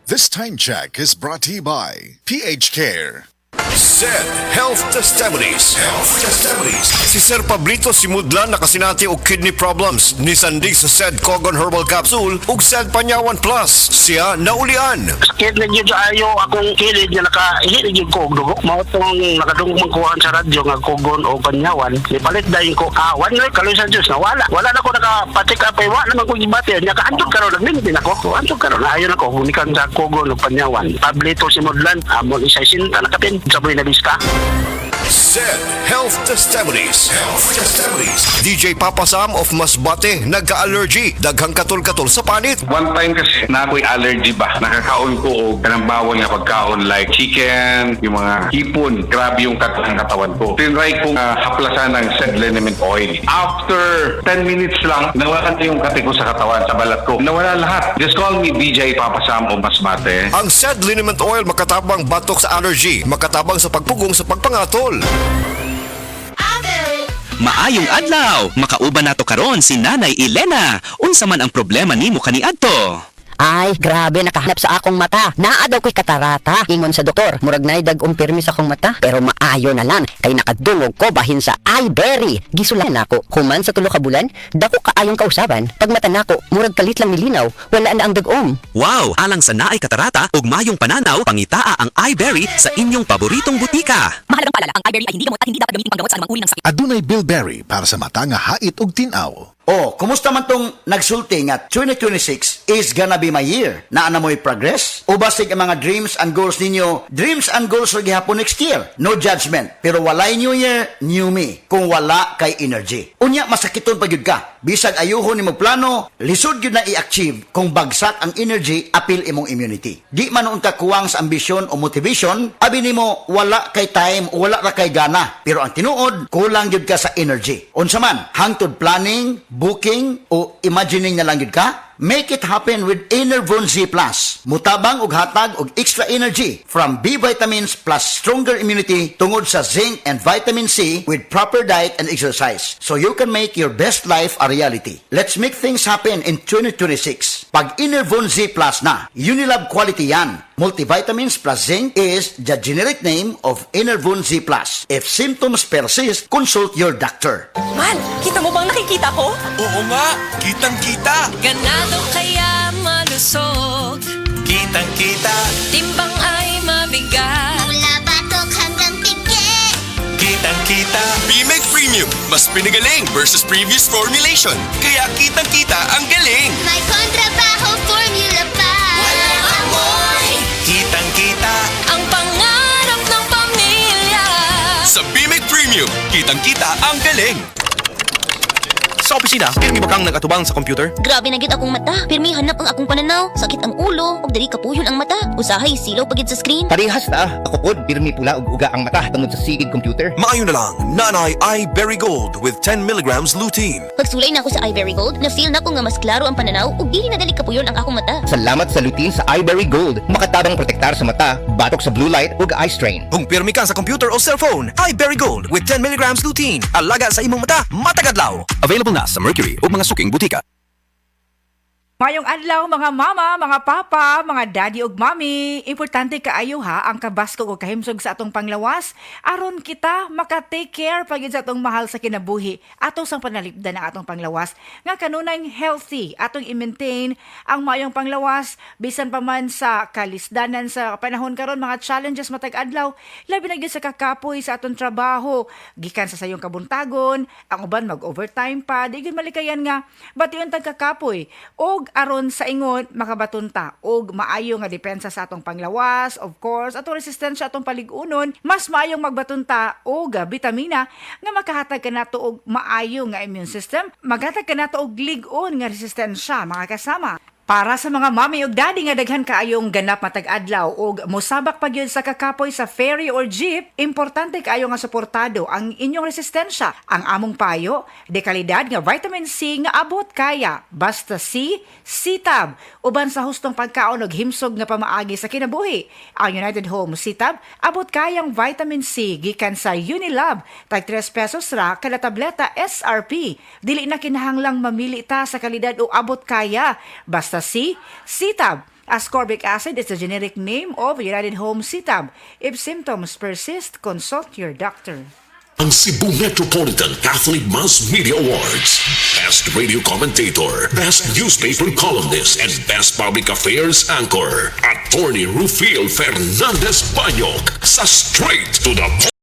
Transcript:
This time check is brought to you by PH Care. SED Health Testimonies. Si Sir Pablito Simudlan nakasinati og kidney problems ni Sandig sa SED Cogon Herbal Capsule ug SED Panyawan Plus. Siya naulian. Sakit na yun ayo akong kilid nga nakaihit na yun ko og dugo. Mao tong nakadungog man kuhaan sa radyo nga Cogon o Panyawan. Ipalit dayon ko awan nga kaloy sa Dios na wala. Wala na ko nakapatik up ay wa naman ko gibati. Nya kaandog karon nagmintin ako. Andog karon ayon ako humikan sa Cogon o Panyawan. Pablito Simudlan amon isa sinta nakapin sa buhay na lista. SED Health Testimonies. DJ Papa Sam of Masbate nagka-allergy. Daghang katol-katol sa panit. One time kasi na ako'y allergy ba? Nakakaon ko o kanang bawang nga pagkaon like chicken, yung mga hipon. Grabe yung katawan ko. Tinry kong haplasan ng SED liniment oil. After 10 minutes lang, nawala na yung kate ko sa katawan, sa balat ko. Nawala lahat. Just call me DJ Papa Sam of Masbate. Ang SED liniment oil makatabang batok sa allergy, makatabang sa pagpugong sa pagpangatol. Maayong adlaw, makauban nato karon si Nanay Elena. Unsa man ang problema nimo kaniadto? Ay, grabe, nakahanap sa akong mata. Naa daw ko'y katarata. Ingon sa doktor, murag na'y dag-umpirmi sa akong mata. Pero maayo na lang, kay nakadungog ko bahin sa iBerry. Gisulan nako, human sa tulo ka bulan, dako kaayong kausaban. Pag mata nako, murag kalit lang nilinaw, wala na ang dag-om. Wow, alang sa naay katarata ug mayong pananaw, pangitaa ang iBerry sa inyong paboritong butika. Mahalagang paalala, ang iBerry ay hindi gamot at hindi dapat gamitin panggamot sa anumang uri ng sakit. Adunay Bilberry para sa mata nga hait ug tinaw. Oh, kumusta man tong nagsulti nga 2026 is gonna be my year? Naa na mo'y progress? O basig ang mga dreams and goals ninyo? Dreams and goals ra gihapon next year. No judgment. Pero walay new year, new me. Kung wala kay energy. Unya, masakiton pa gyud ka. Bisag ayuhon ni plano, lisod gyud na i-achieve kung bagsak ang energy, apil imong immunity. Di man unta kuwang sa ambisyon o motivation, abi nimo wala kay time o wala ra kay gana. Pero ang tinuod, kulang gyud ka sa energy. Unsa man, hangtod planning, booking o imagining na lang yun ka? Make it happen with Enervon Z+. Mutabang og hatag og extra energy from B vitamins plus stronger immunity tungod sa zinc and vitamin C with proper diet and exercise. So you can make your best life a reality. Let's make things happen in 2026. Pag Enervon Z+ na, Unilab quality yan. Multivitamins plus zinc is the generic name of Enervon Z+. If symptoms persist, consult your doctor. Man, kita mo bang nakikita ko? Oo nga, kitang-kita. Ganado kaya malusog, Kitang-kita. timbang ay mabigat. Mula batok hanggang pigi. Kitang-kita. P-Meg Premium, mas pinagaling versus previous formulation. Kaya kitang-kita ang galing. May kontrabaho formula pa. Walang amoy. Kitang-kita. Ang pangarap ng pamilya. Sa P-Meg Premium, kitang-kita ang galing. Sa opisina, pirmi ba kang nag-atubang sa computer? Grabe na gyud akong mata. Pirmi hanap ang akong pananaw. Sakit ang ulo. Ug diri kapuyon ang mata. Usahay silaw pagid sa screen. Parehas na. Ako pod, pirmi pula ug uga ang mata tungod sa sigid computer. Maayo na lang, Nanay iBerry Gold with 10 milligrams lutein. Pagsulay na ako sa iBerry Gold, na-feel na ko nga mas klaro ang pananaw ug dili na dali kapuyon ang akong mata. Salamat sa lutein sa iBerry Gold. Makatabang protektar sa mata, batok sa blue light ug eye strain. Kung pirmi ka sa computer o cellphone, iBerry Gold with 10 milligrams lutein. Alaga sa imong mata, matagadlaw. Available na sa Mercury o mga suking butika. Mayong adlaw mga mama, mga papa, mga daddy ug mami, importante kaayo ha ang kabaskog ug kahimsog sa atong panglawas aron kita maka-take care pagid sa atong mahal sa kinabuhi ato sang panalipdan ang atong panglawas nga kanunay healthy atong i-maintain ang mayong panglawas bisan pa man sa kalisdanan sa panahon karon mga challenges matag adlaw labi na gyud sa kakapoy sa atong trabaho gikan sa sayong kabuntagon ang uban mag-overtime pa di gyud malikayan nga bation tag kakapoy og aron sa ingon makabatunta og maayo nga depensa sa atong panglawas, of course, atong resistensya atong paligunon, mas maayong magbatunta og bitamina nga makahatag kanato og maayo nga immune system, maghatag kanato og lig-on nga resistensya mga kasama. Para sa mga mami ug daddy nga daghan kaayong ganap matag adlaw ug mosabak pa gyud sa kakapoy sa ferry or jeep, importante kaayo nga suportado ang inyong resistensya. Ang among payo, dekalidad nga vitamin C nga abot kaya, basta C-Tab, uban sa hustong pagkaon ug himsog nga pamaagi sa kinabuhi. Ang United Home C-Tab abot kayang vitamin C gikan sa Unilab, tag 3 pesos ra kada tableta SRP. Dili na kinahanglang mamili ta sa kalidad o abot kaya, basta C-Tab. Ascorbic acid is the generic name of United Home CTAB. If symptoms persist, consult your doctor. Ang Cebu Metropolitan Catholic Mass Media Awards. Best Radio Commentator, Best Newspaper Columnist, and Best Public Affairs Anchor. Attorney Rufil Fernandez Banyok sa Straight to the